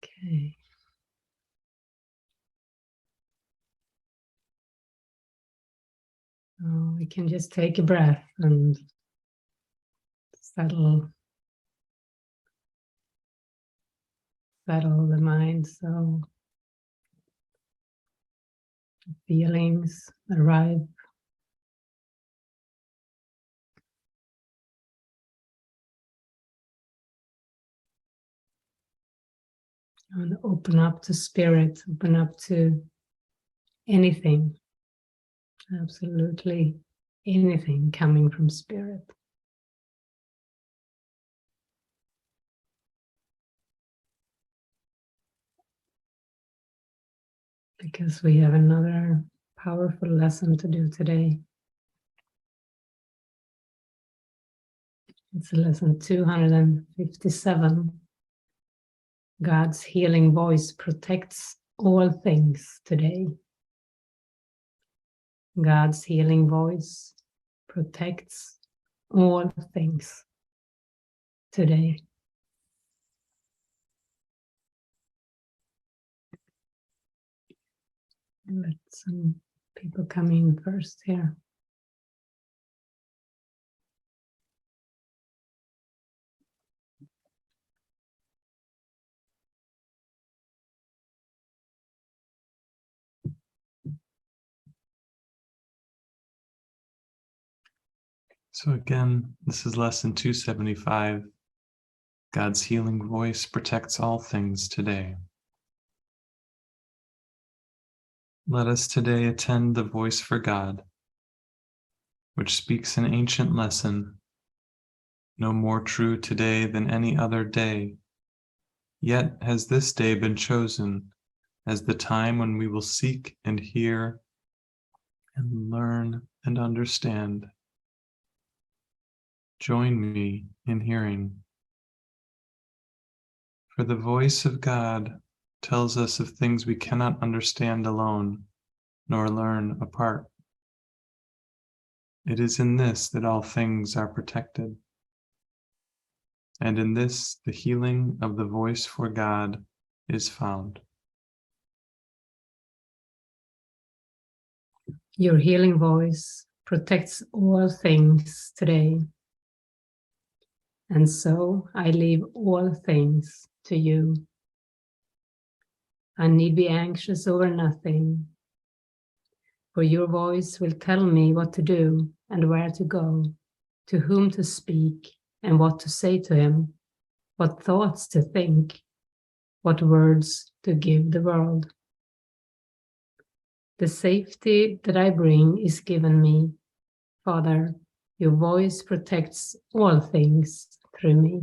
Okay. So we can just take a breath and settle the mind. So feelings arrive. And open up to spirit, open up to anything, absolutely anything coming from spirit. Because we have another powerful lesson to do today. It's lesson 257. God's healing voice protects all things today. God's healing voice protects all things today. Let some people come in first here. So again, this is lesson 275. God's healing voice protects all things today. Let us today attend the voice for God, which speaks an ancient lesson, no more true today than any other day. Yet has this day been chosen as the time when we will seek and hear and learn and understand. Join me in hearing. For the voice of God tells us of things we cannot understand alone, nor learn apart. It is in this that all things are protected. And in this, the healing of the voice for God is found. Your healing voice protects all things today. And so I leave all things to you. I need be anxious over nothing, for your voice will tell me what to do and where to go, to whom to speak and what to say to him, what thoughts to think, what words to give the world. The safety that I bring is given me. Father, your voice protects all things through me.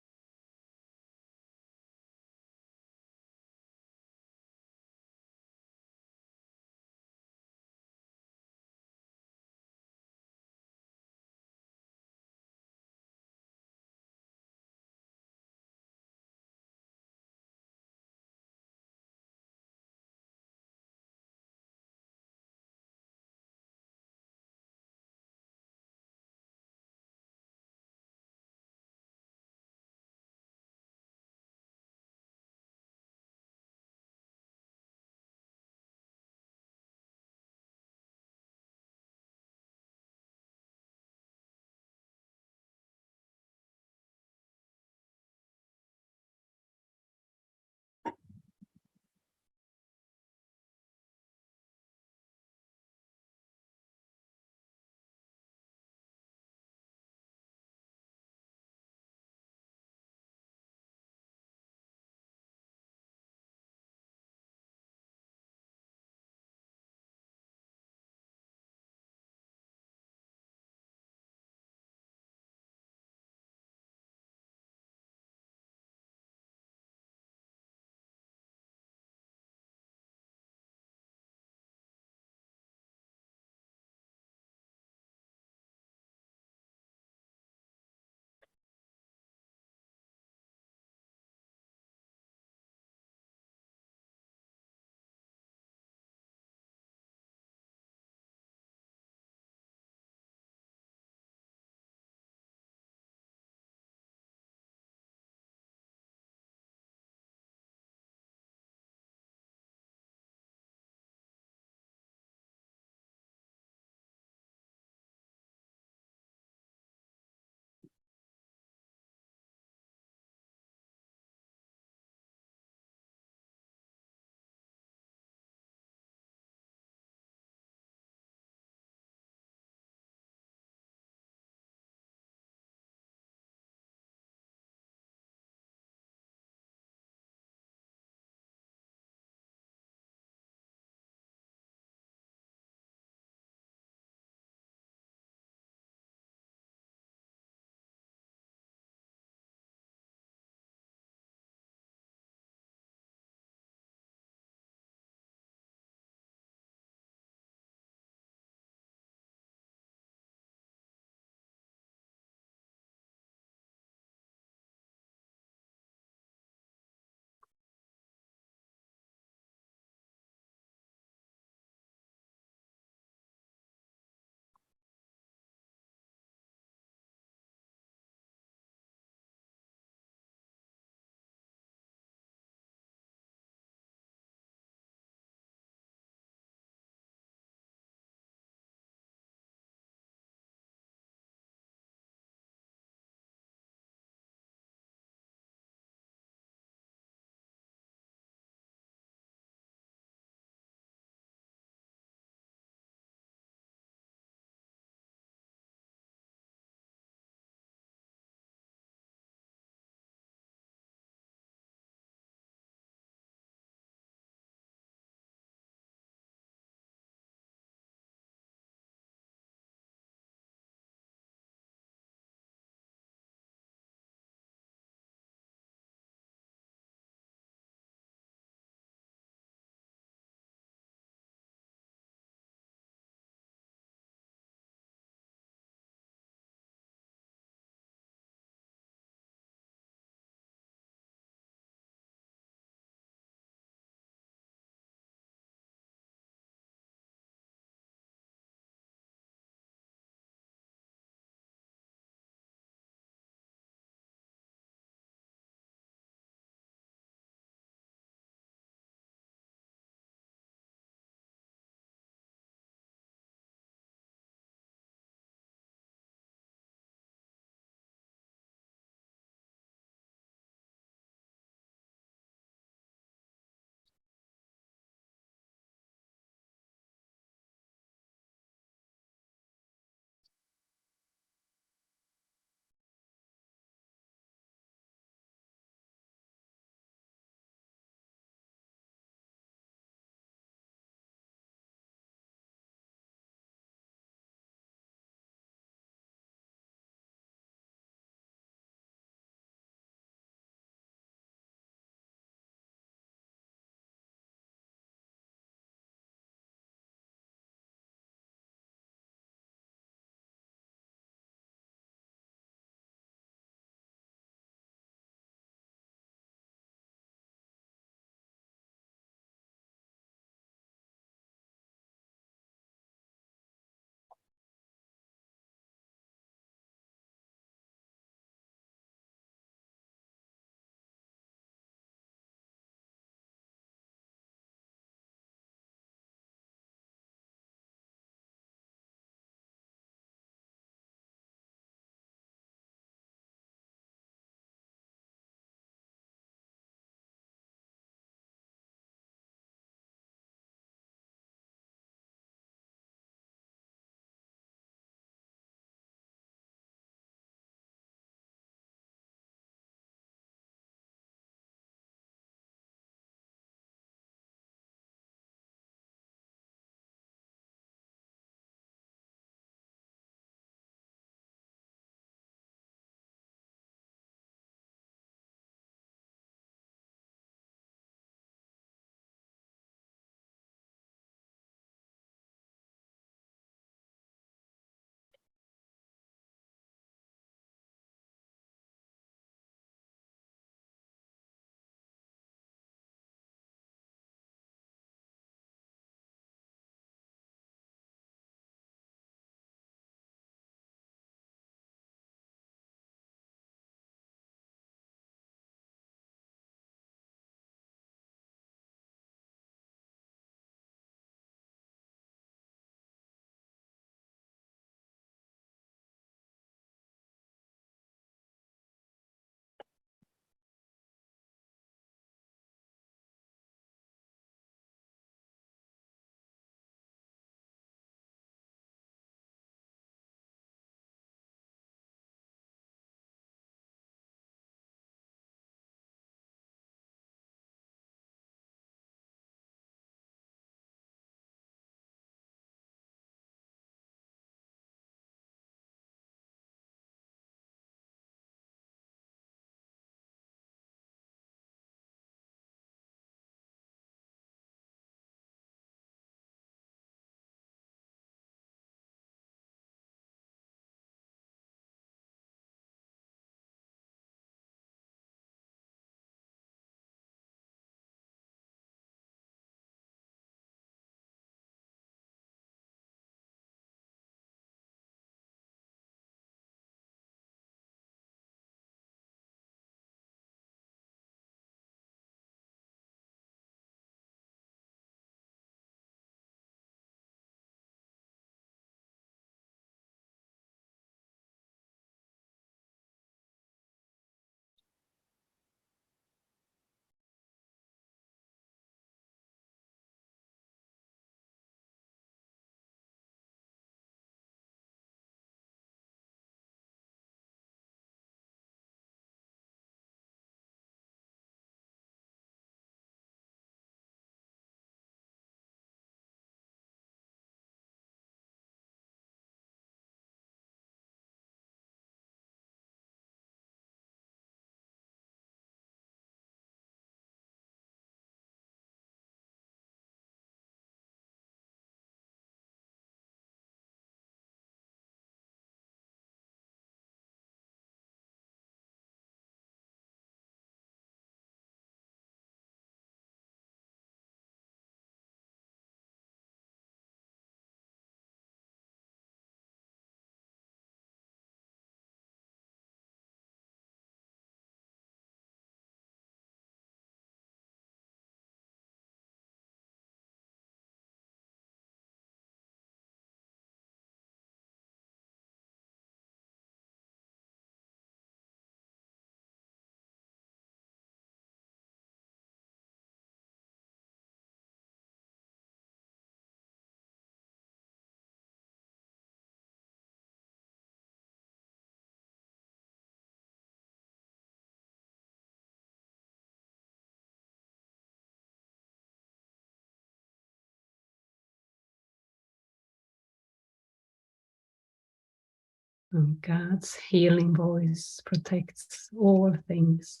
And God's healing voice protects all things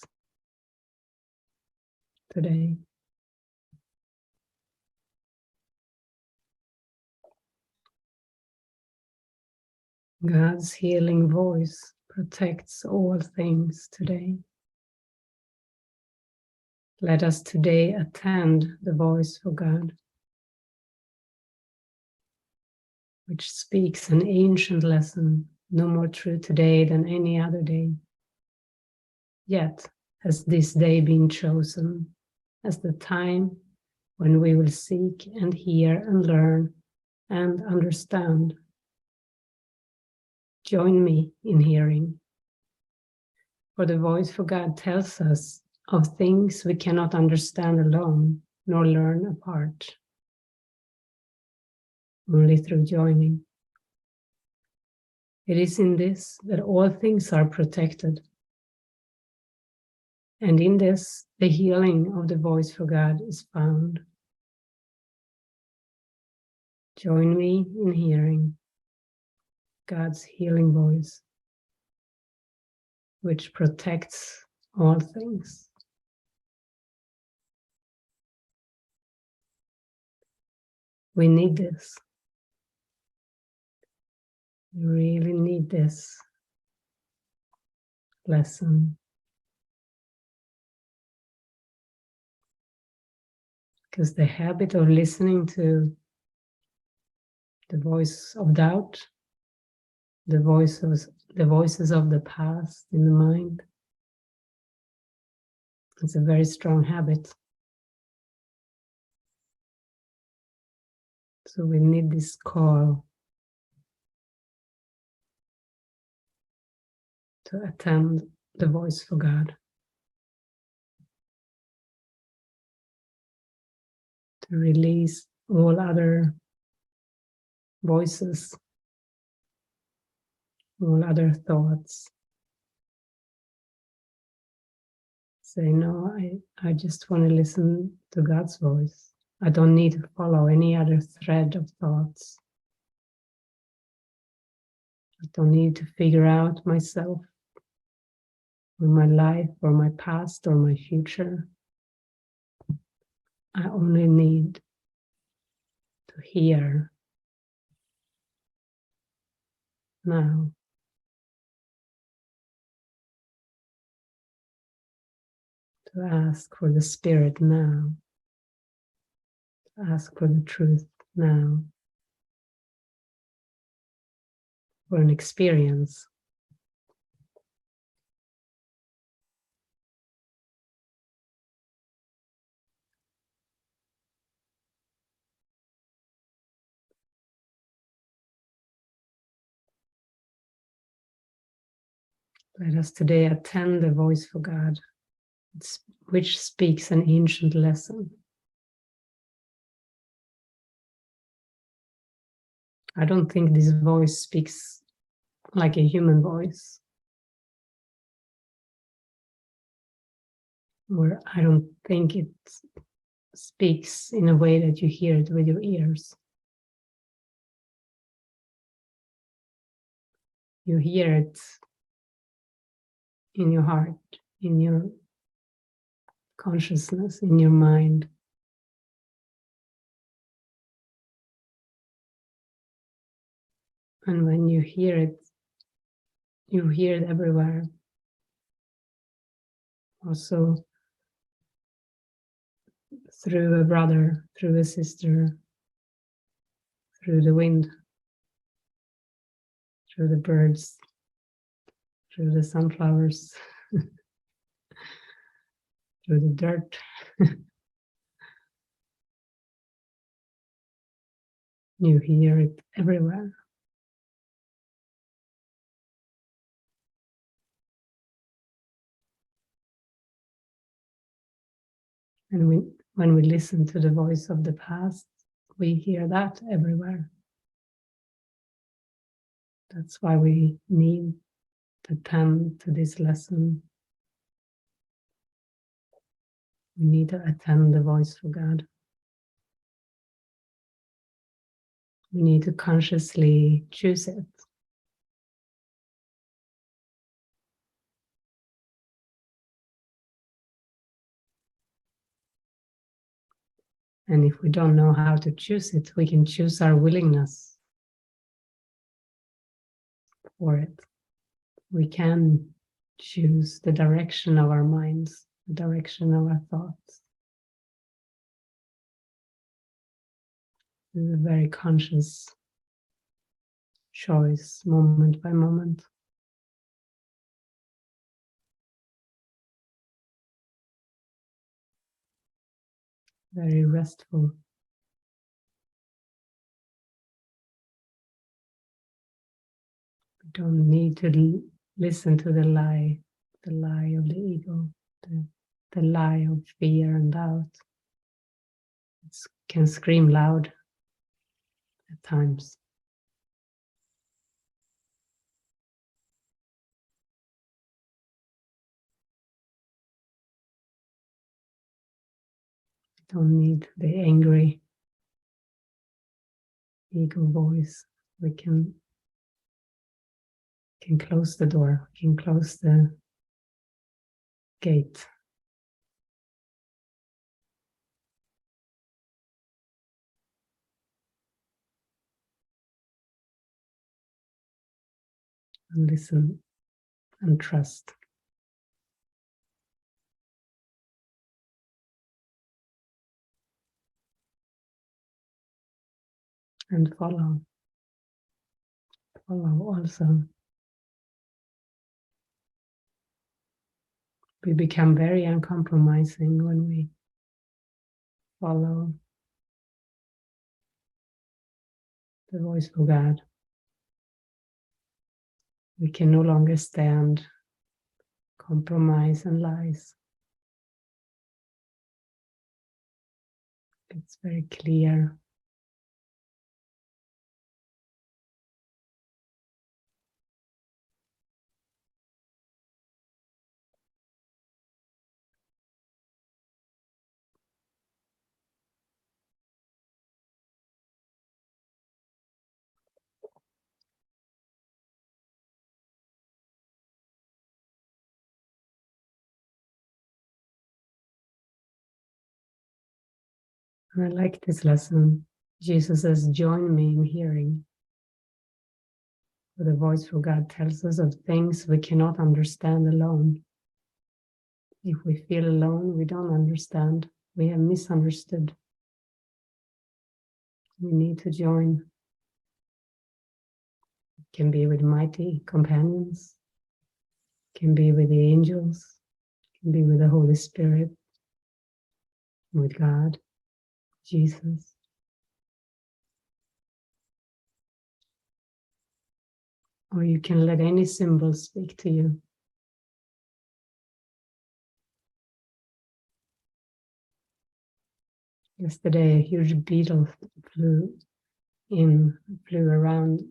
today. God's healing voice protects all things today. Let us today attend the voice for God, which speaks an ancient lesson, no more true today than any other day. Yet has this day been chosen as the time when we will seek and hear and learn and understand. Join me in hearing. For the voice for God tells us of things we cannot understand alone, nor learn apart, only through joining. It is in this that all things are protected. And in this, the healing of the voice for God is found. Join me in hearing God's healing voice, which protects all things. We need this. We really need this lesson. Because the habit of listening to the voice of doubt, the voices of the past in the mind, it's a very strong habit. So we need this call to attend the voice for God, to release all other voices, all other thoughts. Say, no, I just want to listen to God's voice. I don't need to follow any other thread of thoughts. I don't need to figure out myself or my life or my past or my future. I only need to hear now. To ask for the spirit now. To ask for the truth now. For an experience. Let us today attend the voice for God, which speaks an ancient lesson. I don't think this voice speaks like a human voice. Or I don't think it speaks in a way that you hear it with your ears. You hear it in your heart, in your consciousness, in your mind. And when you hear it everywhere. Also through a brother, through a sister, through the wind, through the birds, through the sunflowers, through the dirt. You hear it everywhere. And when we listen to the voice of the past, we hear that everywhere. That's why we need to attend to this lesson. We need to attend the voice for God. We need to consciously choose it. And if we don't know how to choose it, we can choose our willingness for it. We can choose the direction of our minds, the direction of our thoughts. It's a very conscious choice, moment by moment. Very restful. We don't need to listen to the lie of the ego, the lie of fear and doubt. It can scream loud at times. We don't need the angry ego voice. We can close the door, we can close the gate. And listen and trust. And follow also. We become very uncompromising when we follow the voice of God. We can no longer stand compromise and lies. It's very clear. And I like this lesson. Jesus says, join me in hearing. For the voice of God tells us of things we cannot understand alone. If we feel alone, we don't understand. We have misunderstood. We need to join. It can be with mighty companions. It can be with the angels. It can be with the Holy Spirit. With God. Jesus. Or you can let any symbol speak to you. Yesterday, a huge beetle flew around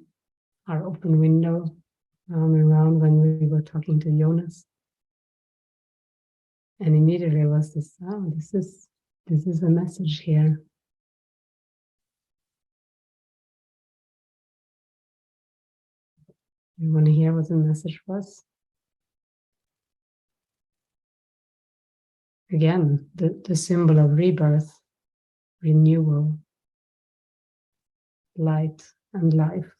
our open window, round and round when we were talking to Jonas. And immediately was this, oh, this is a message here. You want to hear what the message was? Again, the symbol of rebirth, renewal, light and life.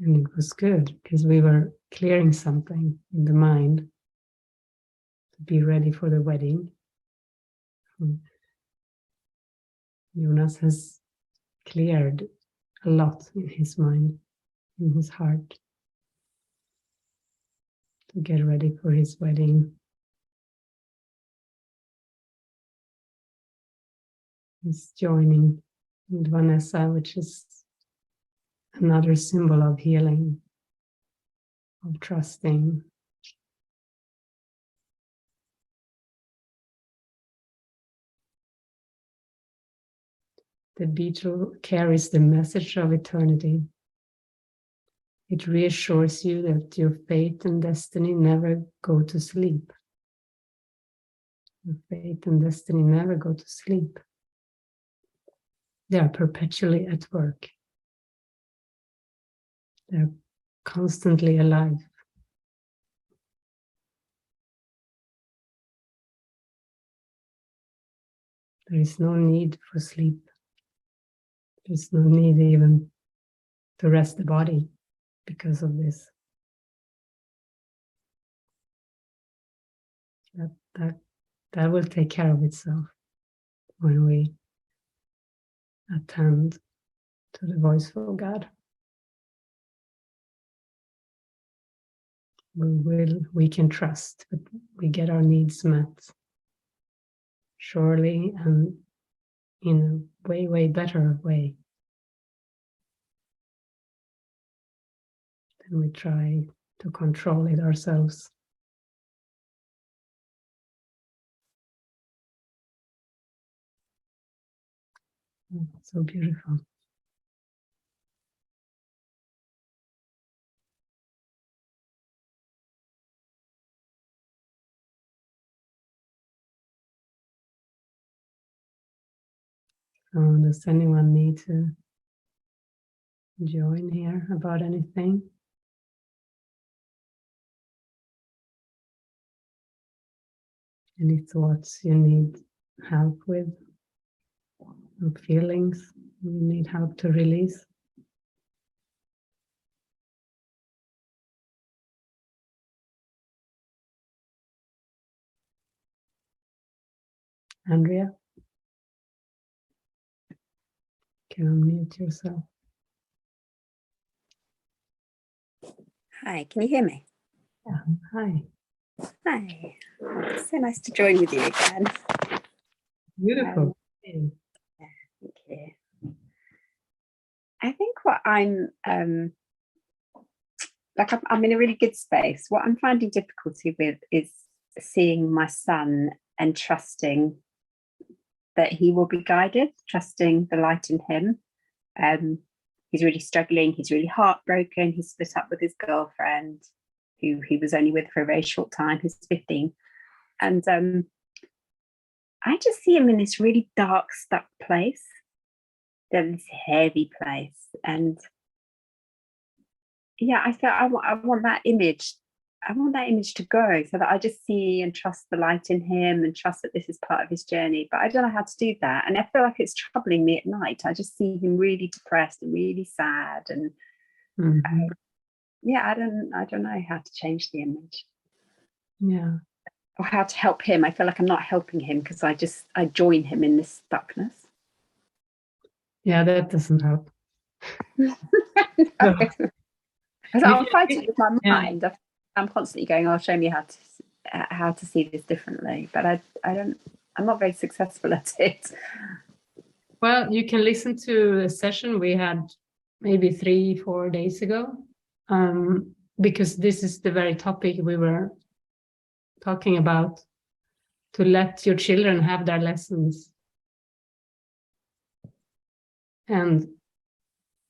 And it was good because we were clearing something in the mind to be ready for the wedding. Jonas has cleared a lot in his mind, in his heart, to get ready for his wedding. He's joining with Vanessa, which is another symbol of healing, of trusting. The beetle carries the message of eternity. It reassures you that your fate and destiny never go to sleep. Your fate and destiny never go to sleep. They are perpetually at work. They're constantly alive. There is no need for sleep. There is no need even to rest the body because of this. That will take care of itself when we attend to the voiceful God. We can trust that we get our needs met surely and in a way, way better way than we try to control it ourselves. So beautiful. So does anyone need to join here about anything? Any thoughts you need help with? Or feelings you need help to release? Andrea? Can you unmute yourself? Hi, can you hear me? Yeah, hi. Hi. So nice to join with you again. Beautiful. Thank you. I think what I'm in a really good space. What I'm finding difficulty with is seeing my son and trusting that he will be guided, trusting the light in him. He's really struggling. He's really heartbroken. He's split up with his girlfriend, who he was only with for a very short time. He's 15. And I just see him in this really dark, stuck place, this heavy place. And yeah, I feel I want that image. I want that image to go so that I just see and trust the light in him and trust that this is part of his journey. But I don't know how to do that. And I feel like it's troubling me at night. I just see him really depressed and really sad. And yeah, I don't know how to change the image. Yeah. Or how to help him. I feel like I'm not helping him because I join him in this stuckness. Yeah, that doesn't help. So I'm fighting with my mind. Yeah. I'm constantly going, "Oh, show me how to see this differently." But I'm not very successful at it. Well, you can listen to a session we had maybe 3-4 days ago, because this is the very topic we were talking about, to let your children have their lessons. And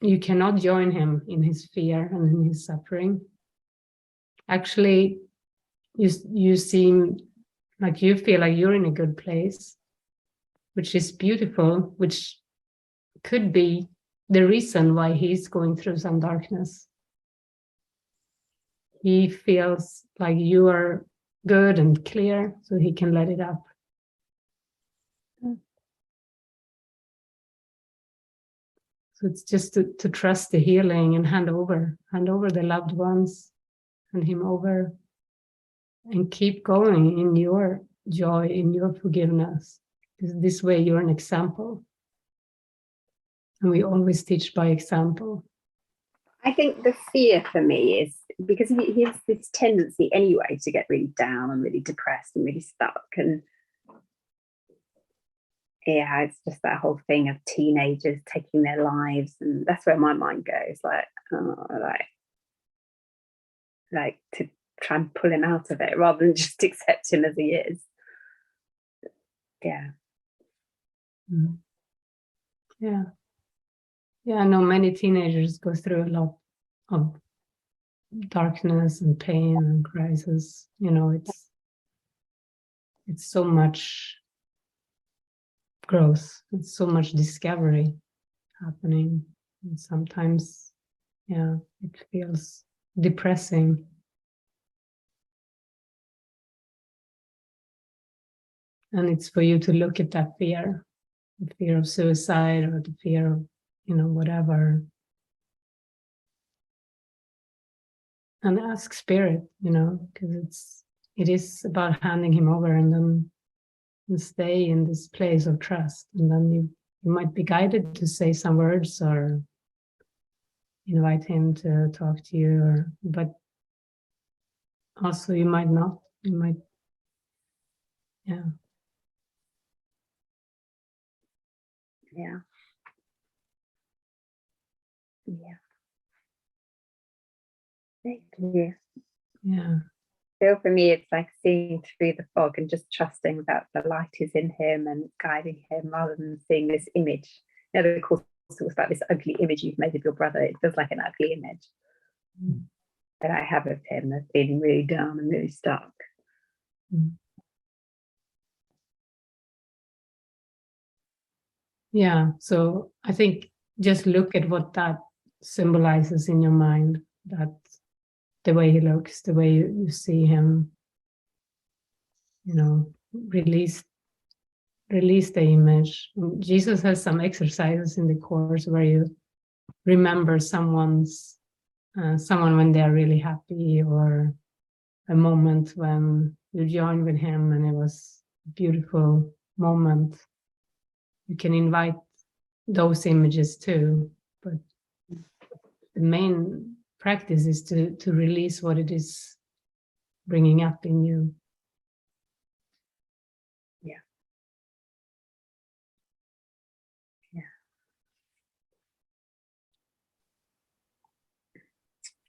you cannot join him in his fear and in his suffering. Actually, you seem like you feel like you're in a good place, which is beautiful, which could be the reason why he's going through some darkness. He feels like you are good and clear, so he can let it up. So it's just to trust the healing and hand over the loved ones, hand him over, and keep going in your joy, in your forgiveness. This way you're an example. And we always teach by example. I think the fear for me is because he has this tendency anyway to get really down and really depressed and really stuck. And yeah, it's just that whole thing of teenagers taking their lives. And that's where my mind goes, like to try and pull him out of it rather than just accept him as he is. Yeah. Yeah. Yeah, I know many teenagers go through a lot of darkness and pain and crisis. You know, it's so much growth, it's so much discovery happening. And sometimes, yeah, it feels depressing. And it's for you to look at that fear the fear of suicide or the fear of, whatever. And ask Spirit, because it is about handing him over and then stay in this place of trust. And then you might be guided to say some words or invite him to talk to you, but also you might not. You might, yeah. Yeah. Yeah. Thank you. Yeah. So for me, it's like seeing through the fog and just trusting that the light is in him and guiding him rather than seeing this image. Of course, it was about this ugly image you've made of your brother. It feels like an ugly image that I have of him as feeling really down and really stuck. Yeah, so I think just look at what that symbolizes in your mind, that the way he looks, the way you see him, release the image. Jesus has some exercises in the course where you remember someone when they're really happy, or a moment when you joined with him and it was a beautiful moment. You can invite those images too, but the main practice is to release what it is bringing up in you. Yeah.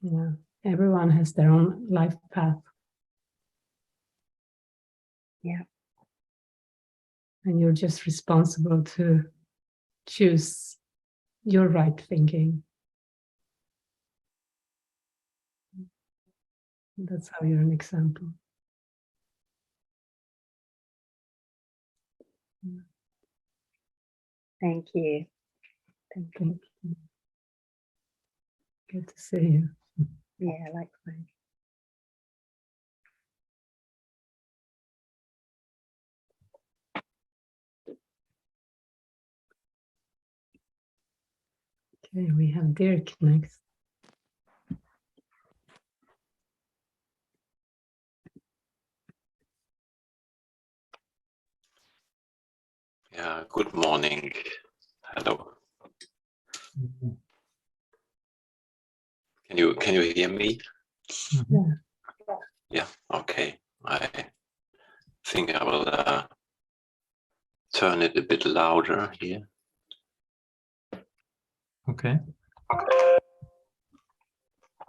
Yeah, everyone has their own life path. Yeah. And you're just responsible to choose your right thinking. That's how you're an example. Thank you. Thank you. Good to see you. Yeah, likewise. Okay, we have Dirk next. Yeah, good morning. Hello. Can you hear me? Yeah. Yeah, okay. I think I will turn it a bit louder here. Okay.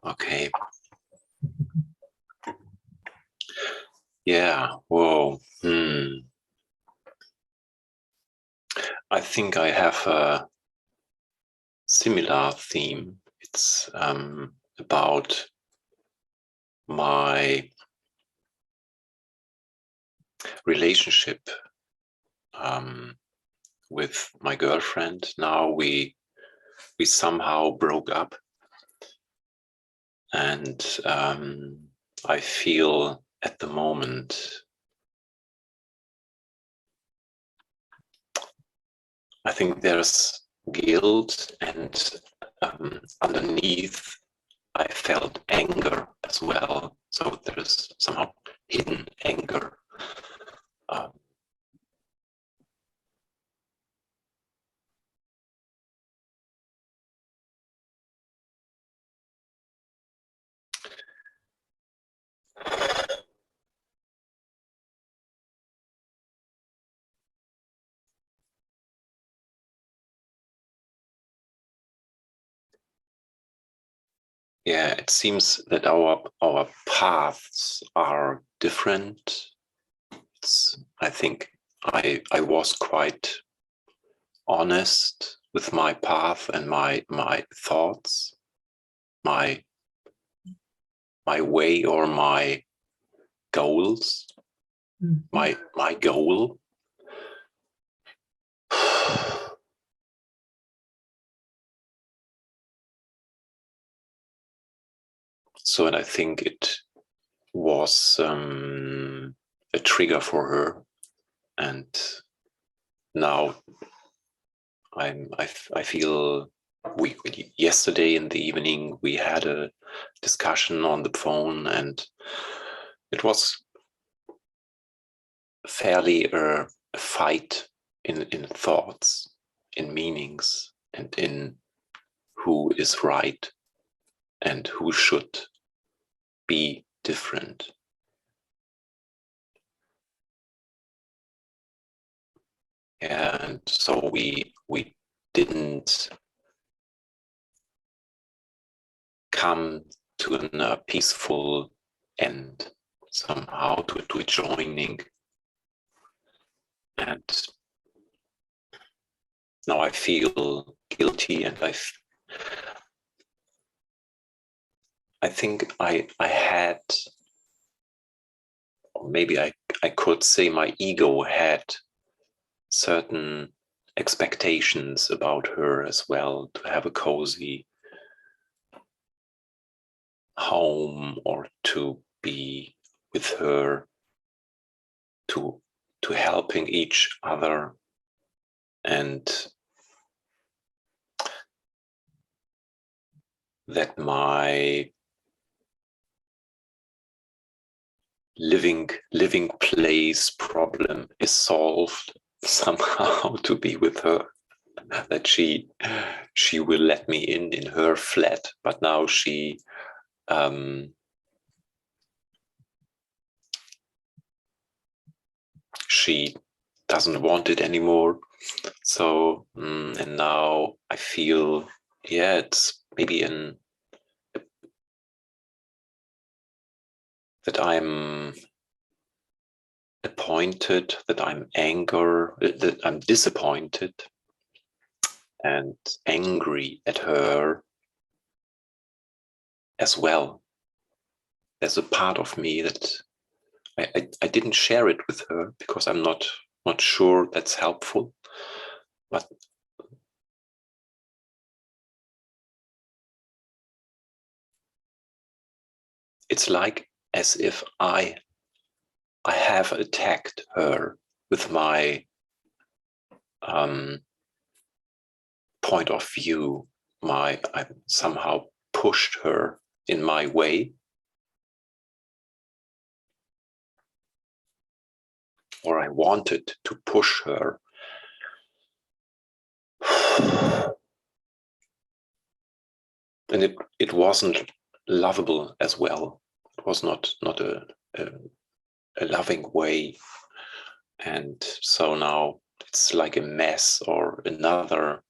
Okay. Yeah, whoa. I think I have a similar theme. It's about my relationship with my girlfriend. Now we somehow broke up, and I feel at the moment I think there's guilt, and underneath I felt anger as well. So there's somehow hidden anger. Yeah, it seems that our paths are different. I think I was quite honest with my path and my thoughts, my way or my goals, my goal. So, and I think it was a trigger for her, and now I feel yesterday in the evening we had a discussion on the phone, and it was fairly a fight in thoughts, in meanings, and in who is right and who should be different. And so we didn't come to a peaceful end somehow, to a joining. And now I feel guilty, and I think I had, or maybe I could say my ego had certain expectations about her as well, to have a cozy home, or to be with her, to helping each other. And that my living place problem is solved somehow, to be with her, that she will let me in her flat, but now she doesn't want it anymore. So and now I feel, yeah, it's maybe that I'm appointed, that I'm that I'm disappointed and angry at her as well. There's a part of me that I didn't share it with her because I'm not sure that's helpful, but it's like as if I have attacked her with my point of view. I somehow pushed her in my way, or I wanted to push her. And it wasn't lovable as well. It was not a loving way. And so now it's like a mess, or another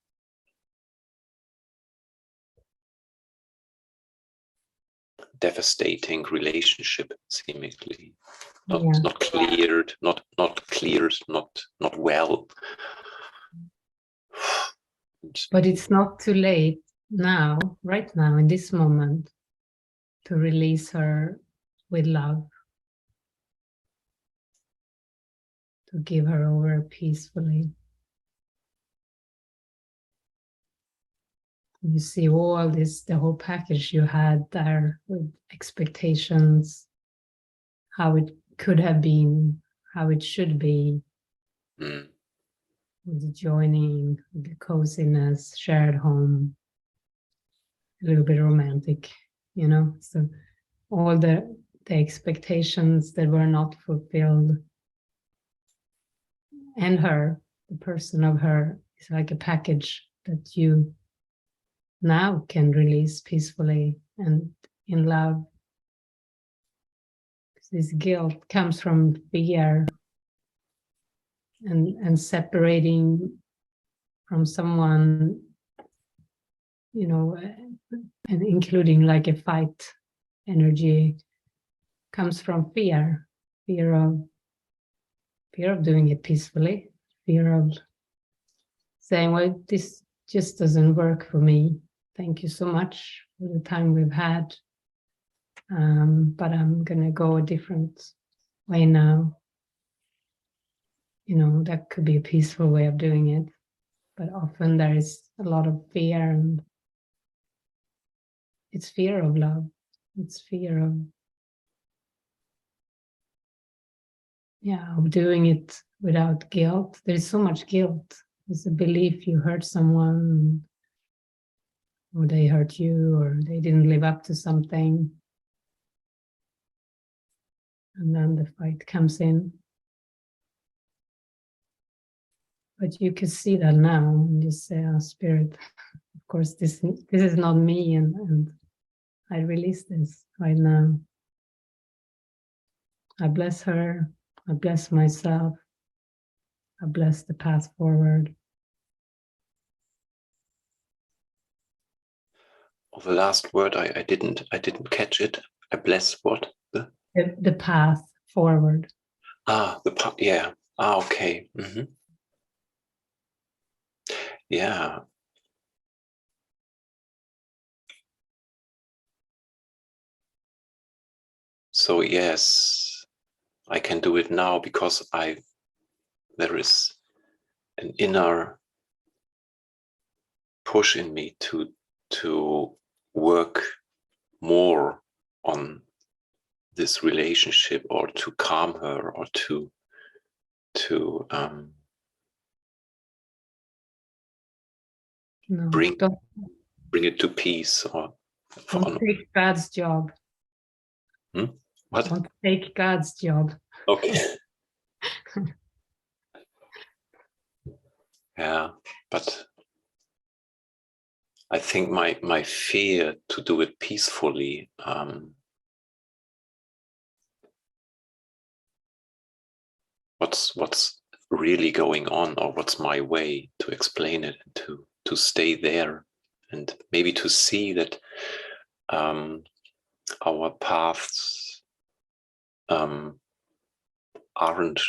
devastating relationship, seemingly not cleared, not well. But it's not too late now, right now, in this moment, to release her with love, to give her over peacefully. You see all this, the whole package you had there with expectations, how it could have been, how it should be, with the joining, with the coziness, shared home, a little bit romantic, so all the expectations that were not fulfilled. And her, the person of her, is like a package that you now can release peacefully and in love. This guilt comes from fear and separating from someone, and including like a fight energy, comes from fear of doing it peacefully, fear of saying, well, this just doesn't work for me. Thank you so much for the time we've had, but I'm gonna go a different way now. That could be a peaceful way of doing it, but often there is a lot of fear, and it's fear of love. It's fear of doing it without guilt. There's so much guilt It's a belief you hurt someone, or they hurt you, or they didn't live up to something. And then the fight comes in. But you can see that now, and you say, oh, Spirit, of course, this is not me, and I release this right now. I bless her, I bless myself, I bless the path forward. Oh, the last word I didn't catch it. I bless what? The path forward. The path, yeah. Okay. Mm-hmm. Yeah. So yes, I can do it now because there is an inner push in me to work more on this relationship, or to calm her, or to No, bring don't it to peace, or take God's job. What? Don't take God's job. Okay. Yeah, but I think my fear to do it peacefully what's really going on, or what's my way to explain it, and to stay there, and maybe to see that our paths aren't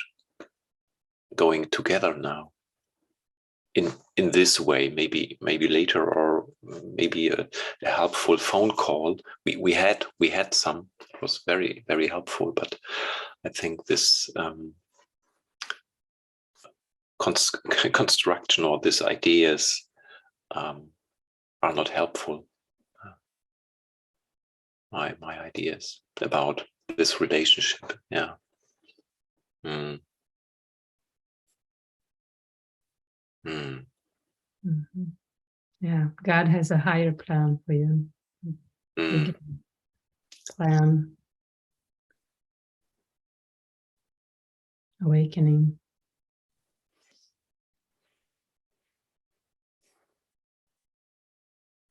going together now in this way. Maybe later, or maybe a helpful phone call. We had some. It was very, very helpful, but I think this construction, or these ideas are not helpful. My ideas about this relationship. Yeah. Mm. Mm. Mm-hmm. Yeah, God has a higher plan for you. Big plan. Awakening.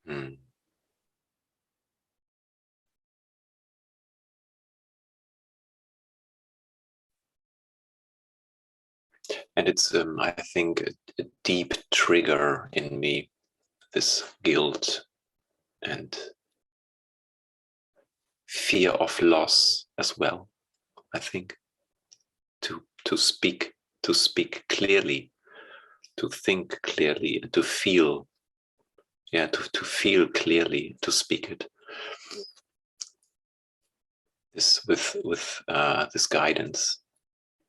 Mm. And it's I think a deep trigger in me, this guilt and fear of loss as well. I think to speak clearly, to think clearly, and to feel. Yeah, to feel clearly, to speak it. This with this guidance,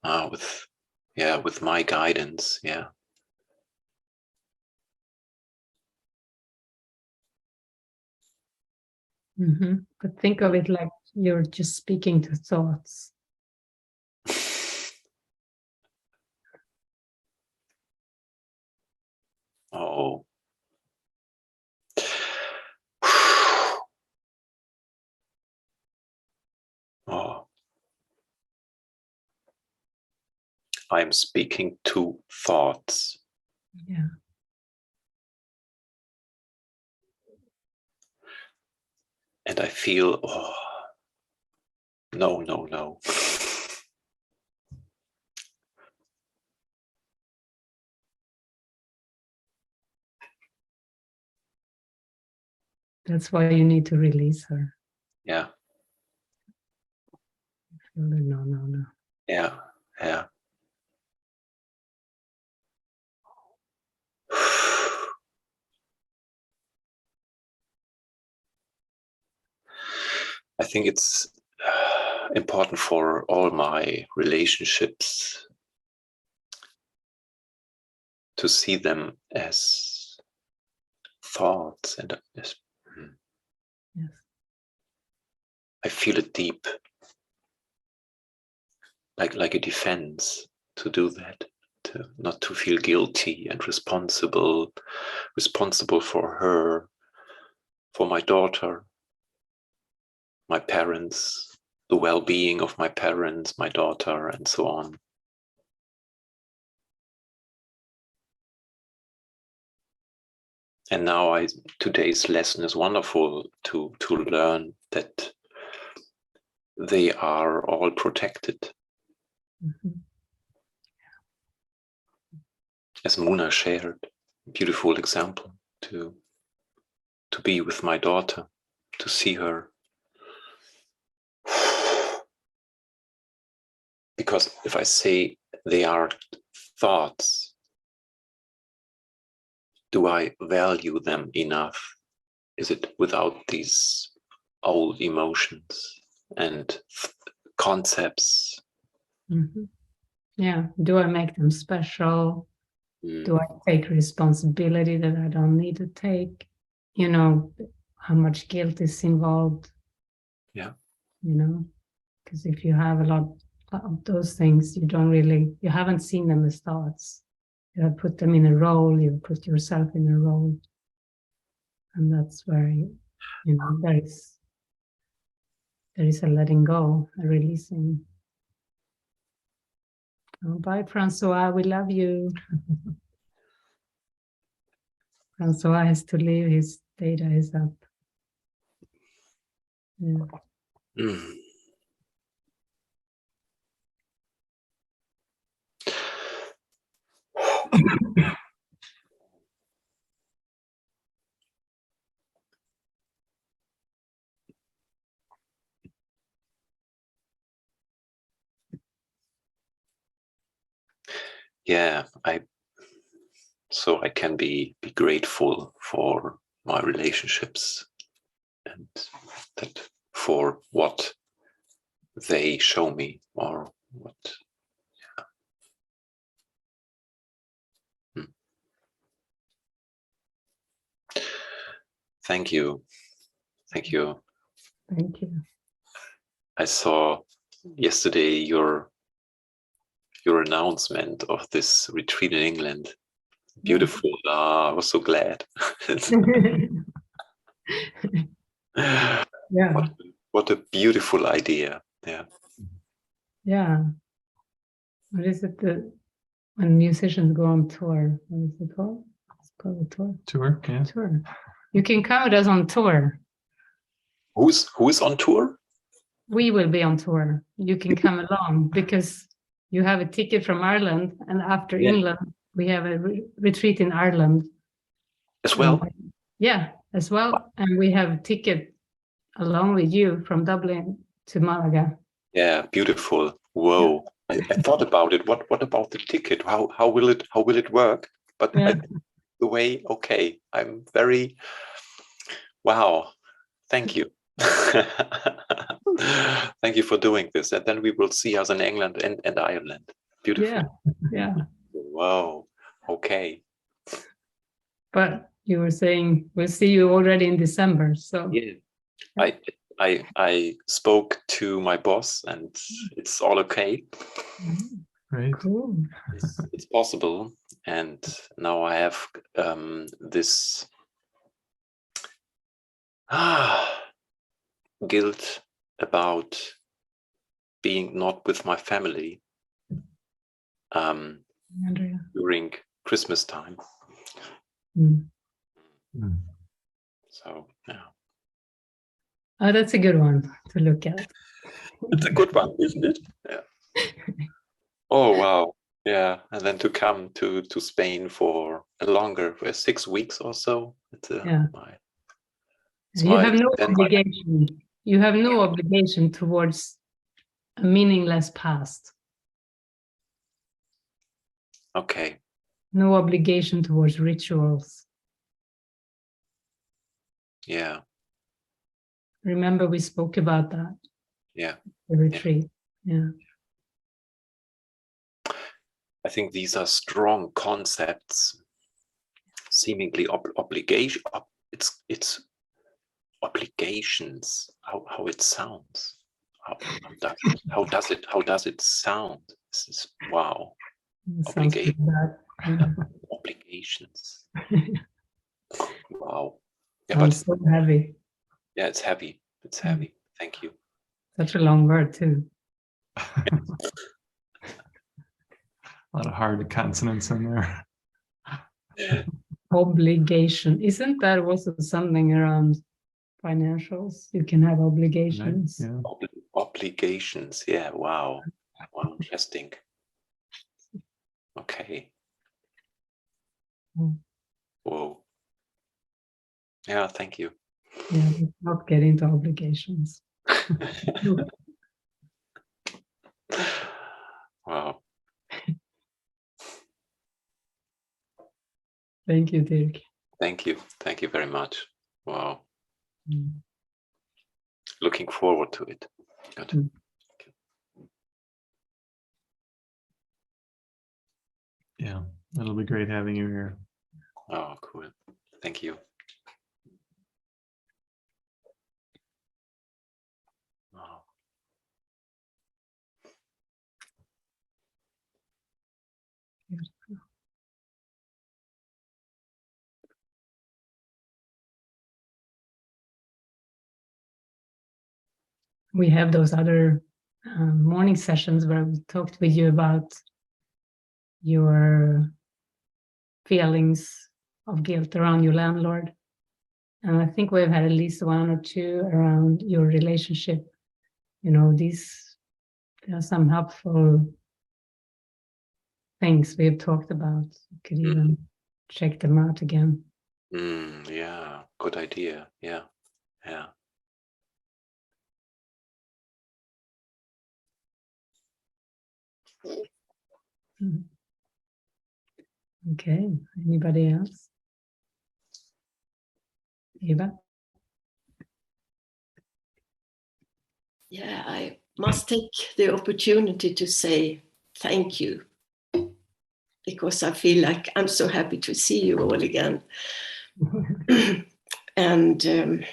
with my guidance. Yeah. Mm-hmm. But think of it like you're just speaking to thoughts. Oh. Oh. I'm speaking to thoughts. Yeah. And I feel, no. That's why you need to release her. Yeah. No. Yeah. I think it's important for all my relationships to see them as thoughts, and Yes. I feel it deep, like a defense to do that. not to feel guilty and responsible for her, for my daughter, my parents, the well-being of my parents, my daughter, and so on. And now today's lesson is wonderful to learn that they are all protected. Mhm. As Muna shared, beautiful example to be with my daughter, to see her. Because if I say they are thoughts, do I value them enough? Is it without these old emotions and concepts? Mhm. Yeah. Do I make them special? Do I take responsibility that I don't need to take? You know, how much guilt is involved? Yeah. You know, because if you have a lot of those things, you haven't seen them as thoughts. You have put them in a role, you put yourself in a role. And that's where, there is a letting go, a releasing. Oh, bye, Francois. We love you. Francois has to leave. His data is up. Yeah. Mm. Yeah, so I can be grateful for my relationships and that for what they show me, or what. Yeah. Thank you. Thank you. I saw yesterday your announcement of this retreat in England. Beautiful. I was so glad. Yeah. What a beautiful idea. Yeah. Yeah. What is it when musicians go on tour? What is it called? It's called a tour. Tour, yeah. Tour. You can come with us on tour. Who is on tour? We will be on tour. You can come along because you have a ticket from Ireland, and after England, we have a retreat in Ireland as well. As well. And we have a ticket along with you from Dublin to Málaga. Yeah, beautiful. Whoa. Yeah. I thought about it. What about the ticket? How will it work? But the way, okay, I'm very, wow. Thank you. Thank you for doing this. And then we will see us in England and Ireland. Beautiful. Yeah. Wow. Okay. But you were saying we'll see you already in December. So yeah. I spoke to my boss and it's all okay. Great. Cool. It's possible. And now I have this guilt about being not with my family during Christmas time. So yeah. Oh, that's a good one to look at. It's a good one, isn't it? Yeah. Oh wow. Yeah. And then to come to Spain for 6 weeks or so. You have no obligation. You have no obligation towards a meaningless past. Okay. No obligation towards rituals. Yeah. Remember we spoke about that. Yeah. The retreat. Yeah. I think these are strong concepts. Seemingly obligation. It's obligations. How it sounds. How does it sound? This is wow. Sounds like that. Obligations. Wow. Yeah, Sounds but so heavy. yeah, it's heavy. It's heavy. Thank you. Such a long word too. A lot of hard consonants in there. Obligation. Isn't that also something around financials? You can have obligations. Right? Yeah. Obligations. Yeah. Wow. Wow. Interesting. Okay. Whoa. Yeah. Thank you. Yeah, let's not get into obligations. Wow. Thank you, Dirk. Thank you. Thank you very much. Wow. Mm. Looking forward to it. Good. Mm. Yeah. It'll be great having you here. Oh, cool. Thank you. Wow. We have those other morning sessions where we talked with you about your feelings of guilt around your landlord. And I think we've had at least one or two around your relationship. You know, there are some helpful things we've talked about. You could even check them out again. Yeah, good idea. Yeah. Yeah. Okay, anybody else? Eva? Yeah, I must take the opportunity to say thank you, because I feel like I'm so happy to see you all again. And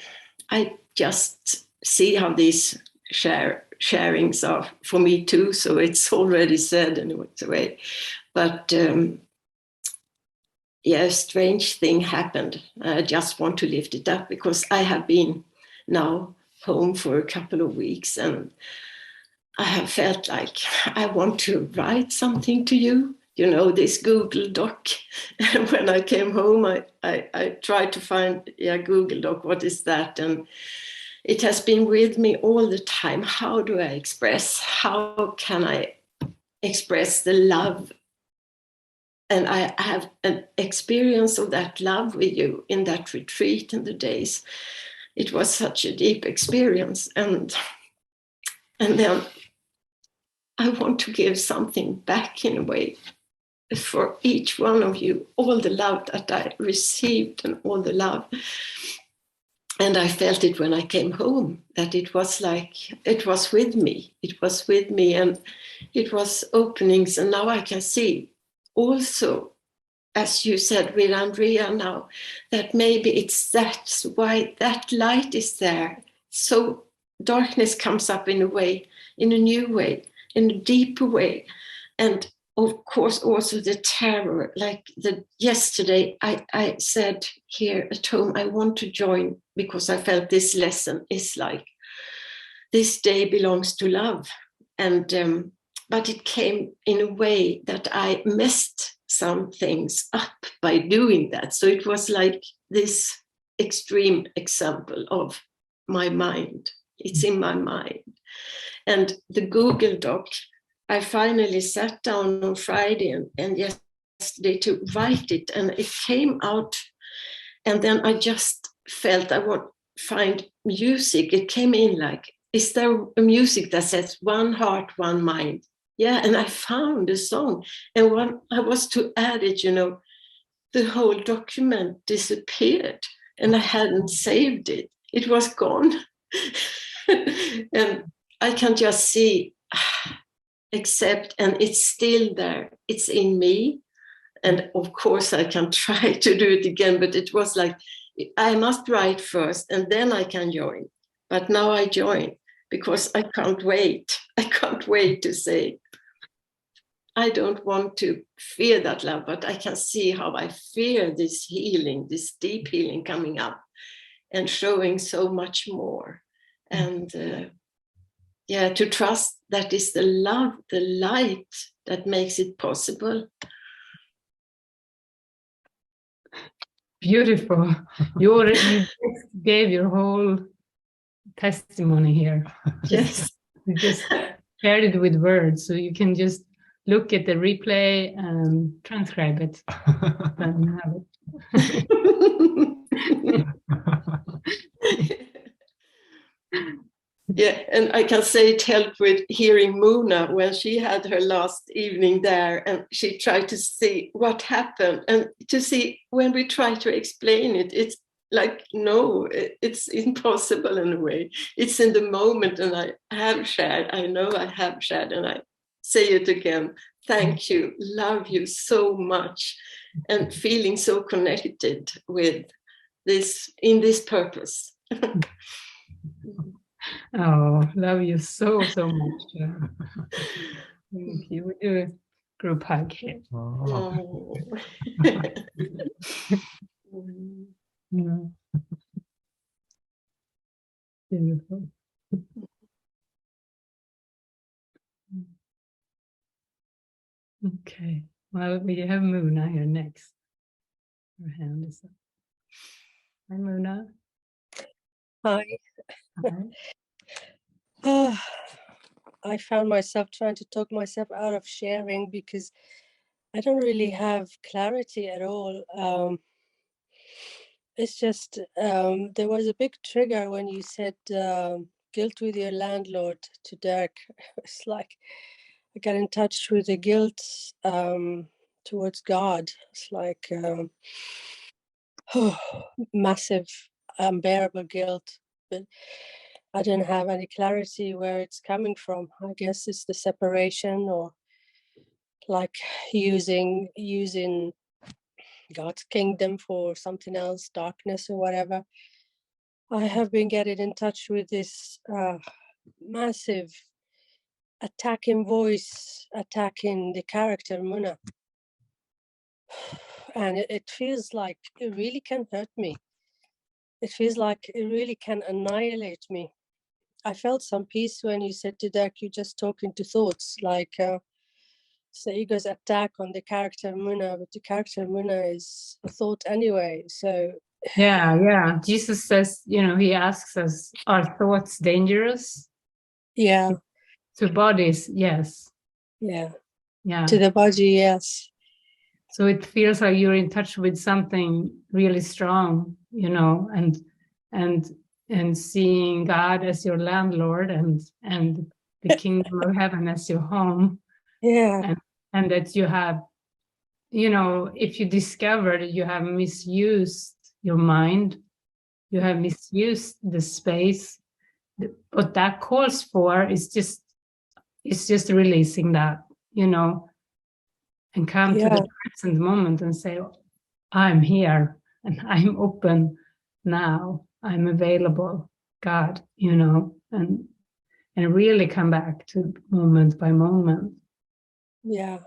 I just see how these sharings are for me too, so it's already said in a way. But yeah, a strange thing happened. I just want to lift it up because I have been now home for a couple of weeks, and I have felt like I want to write something to you. You know, this Google Doc. And when I came home, I tried to find, Google Doc, what is that? And it has been with me all the time. How do I express? How can I express the love? And I have an experience of that love with you in that retreat in the days. It was such a deep experience. And then I want to give something back in a way for each one of you, all the love that I received and all the love. And I felt it when I came home, that it was like, it was with me. It was with me, and it was openings. And now I can see also, as you said with Andrea now, that maybe that's why that light is there. So darkness comes up in a way, in a new way, in a deeper way. And of course, also the terror, like yesterday, I said here at home, I want to join because I felt this lesson is like, this day belongs to love. And, but it came in a way that I messed some things up by doing that. So it was like this extreme example of my mind. It's in my mind. And the Google Doc, I finally sat down on Friday and yesterday to write it, and it came out. And then I just felt I would find music. It came in like, is there a music that says one heart, one mind? Yeah, and I found a song. And when I was to add it, you know, the whole document disappeared and I hadn't saved it. It was gone. And I can just see, accept, and it's still there. It's in me. And of course I can try to do it again, but it was like, I must write first and then I can join. But now I join because I can't wait. I can't wait to say I don't want to fear that love, but I can see how I fear this healing, this deep healing coming up and showing so much more. And to trust that is the love, the light that makes it possible. Beautiful. You just gave your whole testimony here. Yes. You just shared it with words, so you can just look at the replay and transcribe it. Then you have it. Yeah, and I can say it helped with hearing Mona when she had her last evening there, and she tried to see what happened, and to see when we try to explain it, it's like, no, it's impossible in a way. It's in the moment, and I have shared, I know I have shared, and I say it again. Thank you, love you so much, and feeling so connected with this, in this purpose. Oh, love you so much. Thank you. We do a group hug here. Oh. Yeah. Beautiful. Okay. Well, we have Mona here next. Her hand is up. Hi, Mona. Hi. I found myself trying to talk myself out of sharing because I don't really have clarity at all. It's just there was a big trigger when you said guilt with your landlord to Dirk. It's like I got in touch with the guilt towards God. It's like massive, unbearable guilt, but I don't have any clarity where it's coming from. I guess it's the separation, or like using God's kingdom for something else, darkness or whatever. I have been getting in touch with this massive attacking voice, attacking the character Muna. And it feels like it really can hurt me. It feels like it really can annihilate me. I felt some peace when you said to Dirk, you're just talking to thoughts, like the ego's attack on the character Muna, but the character Muna is a thought anyway. So yeah. Jesus says, he asks us, are thoughts dangerous? yeah. To bodies, yes. Yeah. Yeah. To the body, yes. So it feels like you're in touch with something really strong, and seeing God as your landlord and the kingdom of heaven as your home. Yeah. And that you have, if you discover that you have misused your mind, you have misused the space, what that calls for is just releasing that, and come to the present moment and say, I'm here and I'm open now. I'm available, God, and really come back to moment by moment. Yeah.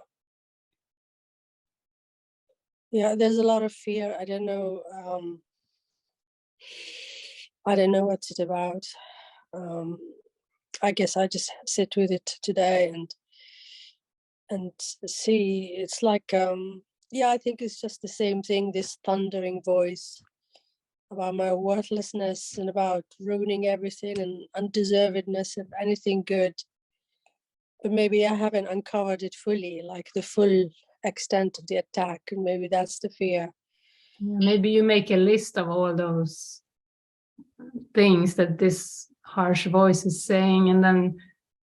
Yeah, there's a lot of fear. I don't know what it's about. I guess I just sit with it today and see. It's like I think it's just the same thing, this thundering voice about my worthlessness and about ruining everything and undeservedness of anything good. But maybe I haven't uncovered it fully, like the full extent of the attack, and maybe that's the fear. Maybe you make a list of all those things that this harsh voice is saying, and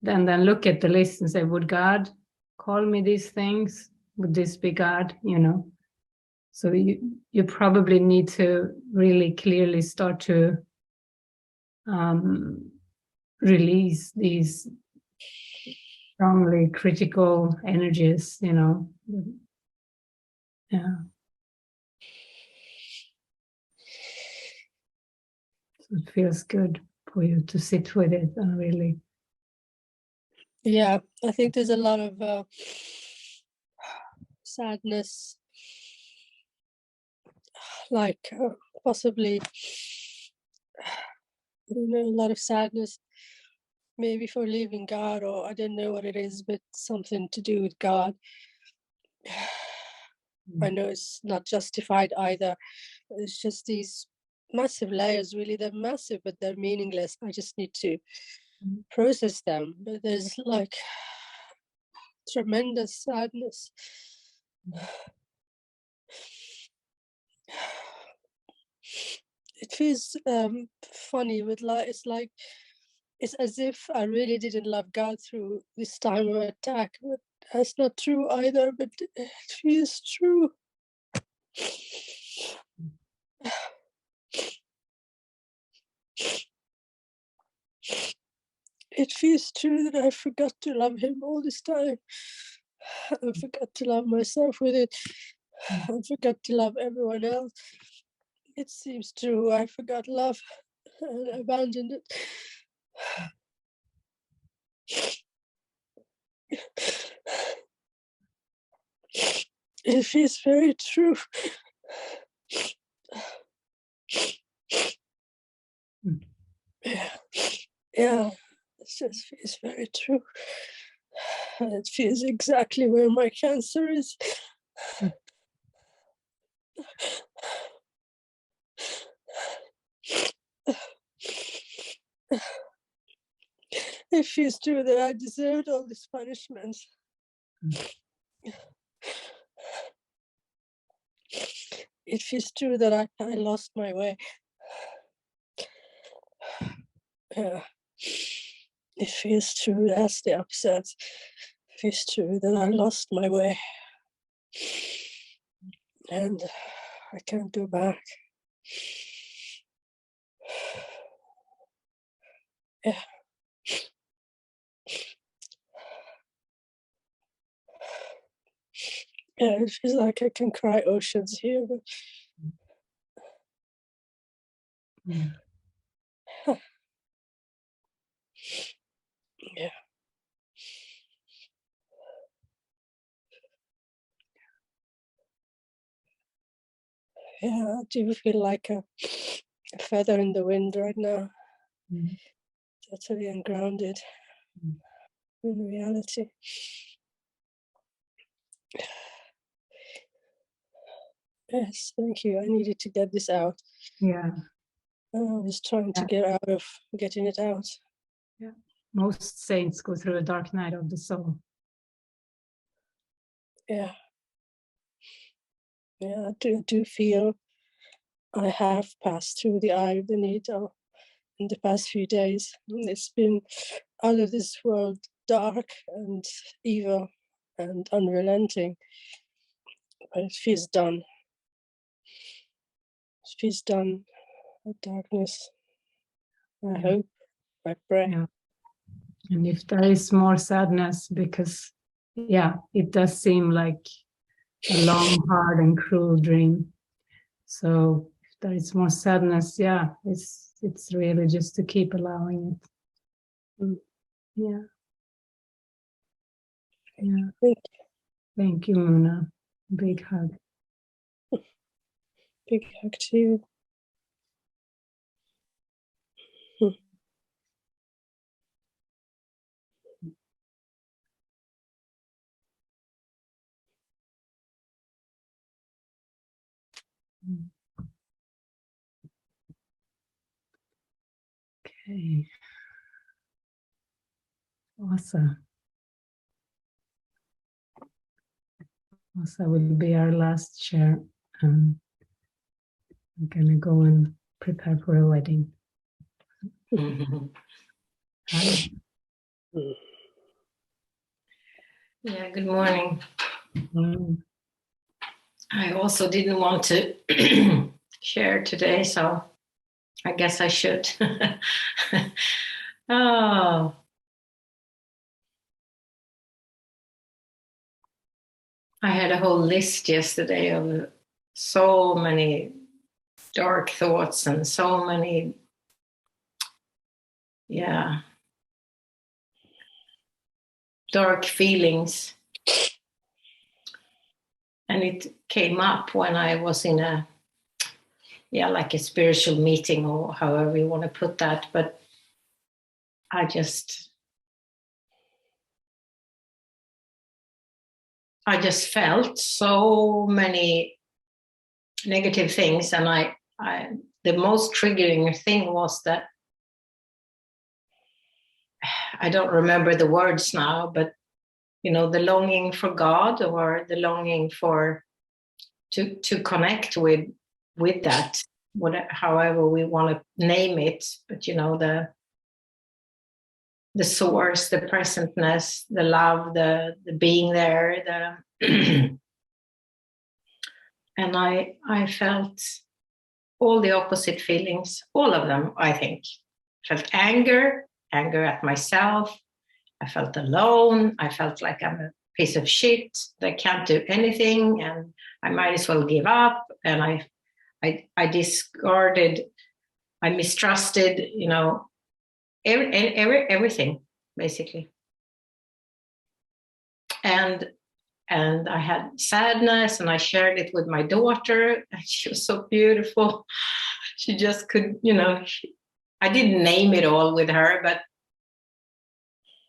then look at the list and say, would God call me these things? Would this be God? So you probably need to really clearly start to release these strongly critical energies, Yeah. So it feels good for you to sit with it and really. Yeah, I think there's a lot of sadness, like possibly, I don't know, a lot of sadness, maybe for leaving God, or I don't know what it is, but something to do with God. I know it's not justified either. It's just these massive layers, really. They're massive, but they're meaningless. I just need to process them. But there's like tremendous sadness. It feels funny, but like it's as if I really didn't love God through this time of attack. But that's not true either, but it feels true. It feels true that I forgot to love him all this time. I forgot to love myself with it. I forgot to love everyone else. It seems true. I forgot love and abandoned it. It feels very true. Yeah, it just feels very true. And it feels exactly where my cancer is. It feels true that I deserved all this punishment. It feels true that I lost my way. Yeah. It feels true, that's the upset. It feels true that I lost my way. And I can't go back. Yeah. Yeah, it feels like I can cry oceans here, but yeah. Yeah, I do feel like a feather in the wind right now. Totally ungrounded in reality. Yes, thank you. I needed to get this out. Yeah. I was trying to get out of getting it out. Yeah. Most saints go through a dark night of the soul. Yeah. Yeah, I do feel I have passed through the eye of the needle in the past few days. It's been out of this world, dark and evil and unrelenting. But it feels done. It feels done. The darkness. I hope. I pray. Yeah. And if there is more sadness, because it does seem like a long, hard and cruel dream. So if there is more sadness, it's really just to keep allowing it. Yeah. Yeah. Thank you, Muna. Big hug. Big hug to you. Okay. Awesome. Asa will be our last chair. I'm gonna go and prepare for a wedding. Hi. Yeah, good morning. Mm. I also didn't want to share today, so I guess I should. Oh, I had a whole list yesterday of so many dark thoughts and so many, dark feelings. And it came up when I was in a, like a spiritual meeting, or however you want to put that. But I just felt so many negative things. And I the most triggering thing was that, I don't remember the words now, but the longing for God, or the longing for to connect with that, whatever, however we want to name it. But the source, the presentness, the love, the being there, and I felt all the opposite feelings, all of them. I think I felt anger at myself. I felt alone. I felt like I'm a piece of shit that can't do anything, and I might as well give up. And I discarded, I mistrusted, everything basically. And I had sadness, and I shared it with my daughter, and she was so beautiful. She just could, I didn't name it all with her, but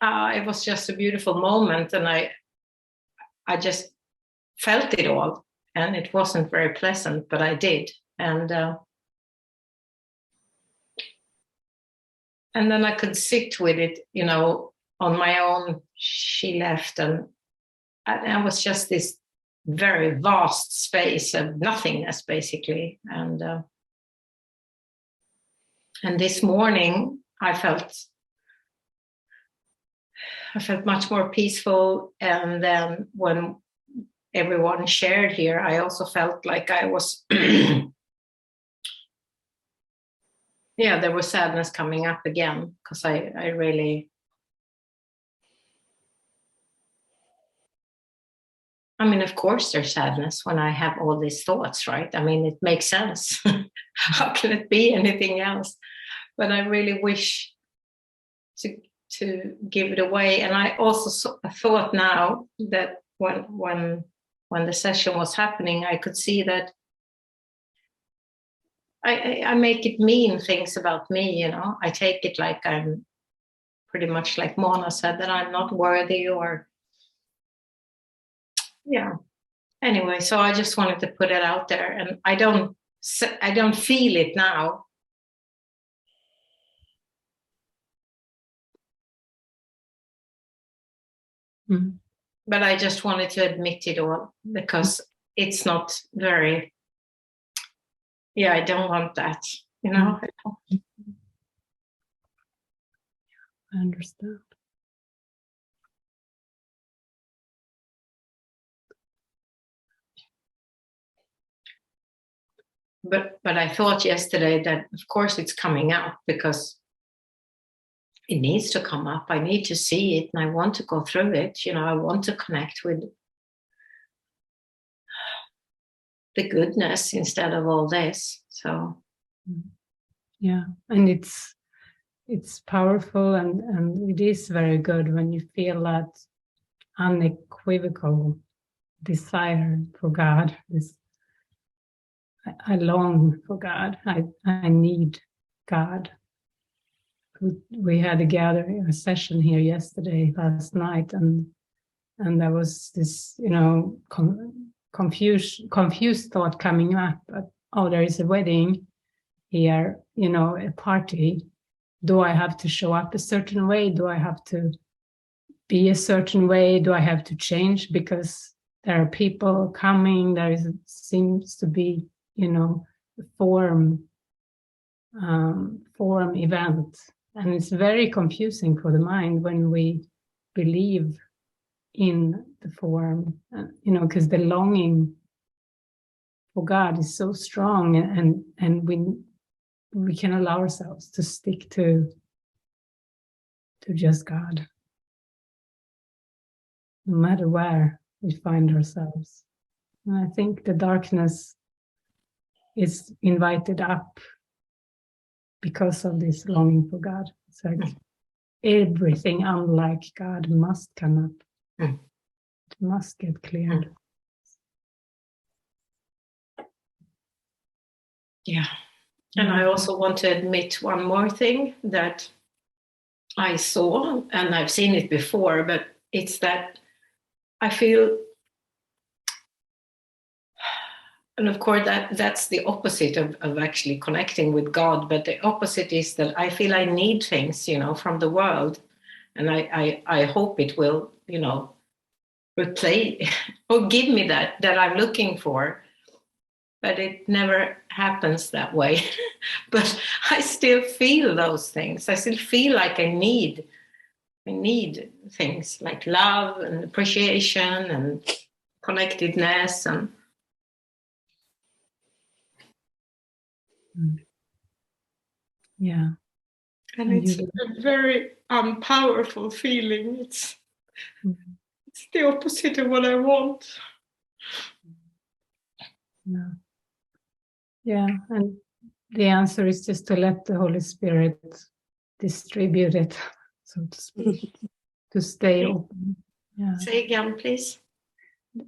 it was just a beautiful moment, and I just felt it all, and it wasn't very pleasant, but I did. And then I could sit with it, on my own. She left, and I was just this very vast space of nothingness, basically. And this morning, I felt much more peaceful. And then when everyone shared here, I also felt like I was, there was sadness coming up again, because I really, of course there's sadness when I have all these thoughts, right? It makes sense. How can it be anything else? But I really wish to give it away. And I also thought now that when the session was happening, I could see that I make it mean things about me, I take it like I'm pretty much, like Mona said, that I'm not worthy, or anyway. So I just wanted to put it out there, and I don't feel it now. Mm. But I just wanted to admit it all, because it's not very, I don't want that, I understand. But I thought yesterday that, of course, it's coming up, because it needs to come up. I need to see it, and I want to go through it. I want to connect with the goodness instead of all this. So and it's powerful, and it is very good when you feel that unequivocal desire for God. I long for God. I need God. We had a session here last night, and there was this, confused thought coming up. But, there is a wedding here, a party. Do I have to show up a certain way? Do I have to be a certain way? Do I have to change because there are people coming? Seems to be, a form event. And it's very confusing for the mind when we believe in the form, because the longing for God is so strong, and we can allow ourselves to stick to just God, no matter where we find ourselves. And I think the darkness is invited up because of this longing for God. It's like everything unlike God must come up. It must get cleared. Yeah. And I also want to admit one more thing that I saw, and I've seen it before, but it's that I feel, and of course that's the opposite of actually connecting with God, but the opposite is that I feel I need things, from the world. And I hope it will, replace or give me that I'm looking for. But it never happens that way. But I still feel those things. I still feel like I need things like love and appreciation and connectedness and Yeah. and it's a very powerful feeling. It's the opposite of what I want. Yeah, and the answer is just to let the Holy Spirit distribute it, so to speak, to stay open. Yeah. Say again, please.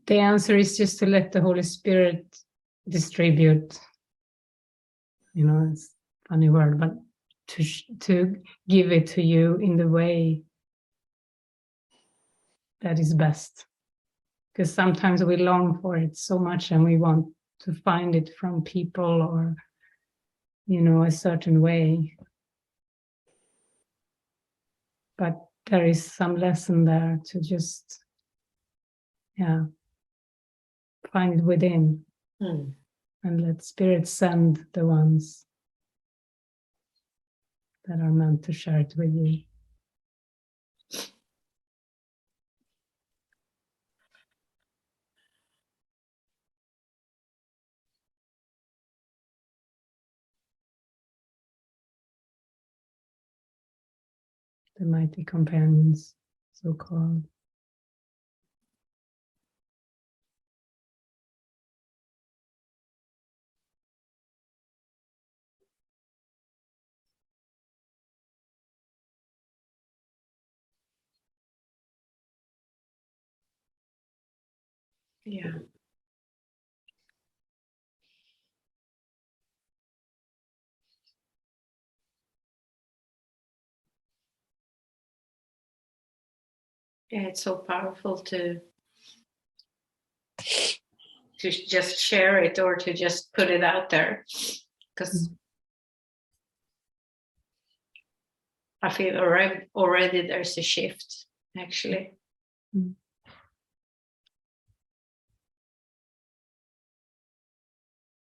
The answer is just to let the Holy Spirit distribute. It's a funny word, but to give it to you in the way that is best. Because sometimes we long for it so much and we want to find it from people or, a certain way. But there is some lesson there to just, find it within and let Spirit send the ones that are meant to share it with you. The mighty companions, so called. Yeah. Yeah, it's so powerful to just share it or to just put it out there, because I feel already there's a shift, actually.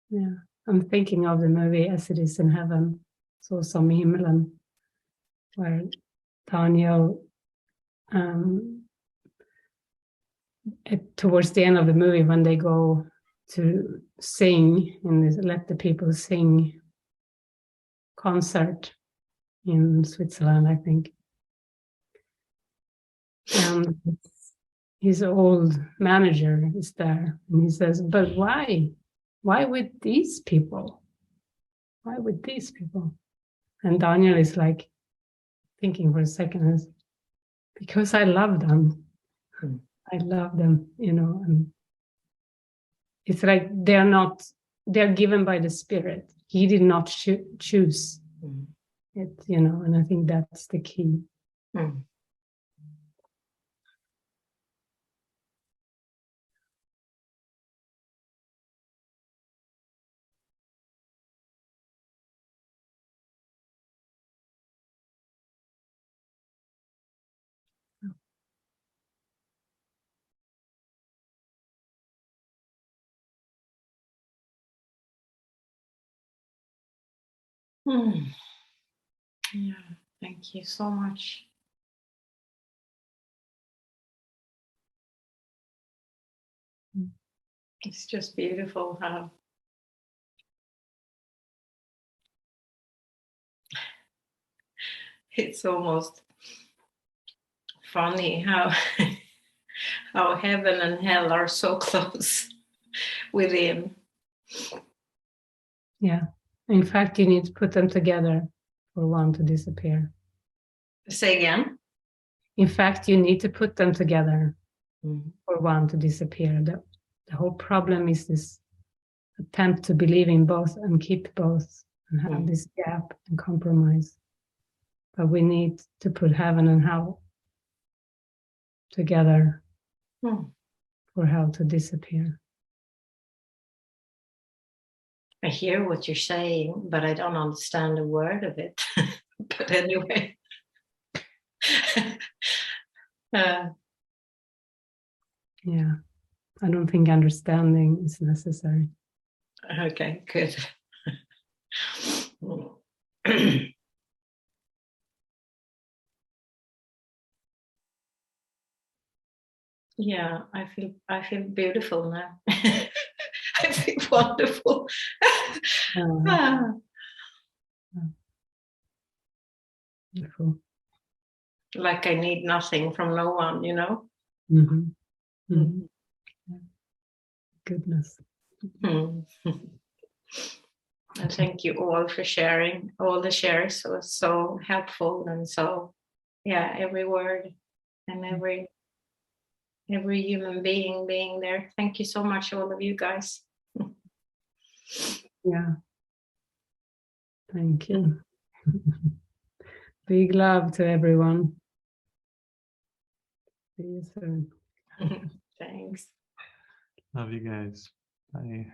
Yeah, I'm thinking of the movie As It Is in Heaven, Så som i himlen, where Daniel, towards the end of the movie, when they go to sing in this Let the People Sing concert in Switzerland, I think. And his old manager is there, and he says, "But why? Why with these people? Why with these people?" And Daniel is like thinking for a second, because I love them. I love them, and it's like they're given by the Spirit. He did not choose it, and I think that's the key. Yeah, thank you so much. It's just beautiful how it's almost funny how how heaven and hell are so close within. Yeah. In fact, you need to put them together for one to disappear. Say again? In fact, you need to put them together for one to disappear. The whole problem is this attempt to believe in both and keep both and have this gap and compromise. But we need to put heaven and hell together for hell to disappear. I hear what you're saying, but I don't understand a word of it. But anyway. Yeah, I don't think understanding is necessary. Okay, good. Yeah, I feel beautiful now. I feel wonderful. Beautiful. Like I need nothing from no one, you know? Goodness. And thank you all for sharing. All the shares was so helpful, and so, yeah, every word and every human being there. Thank you so much, all of you guys. Yeah. Thank you. Big love to everyone. See you soon. Thanks. Love you guys. Bye.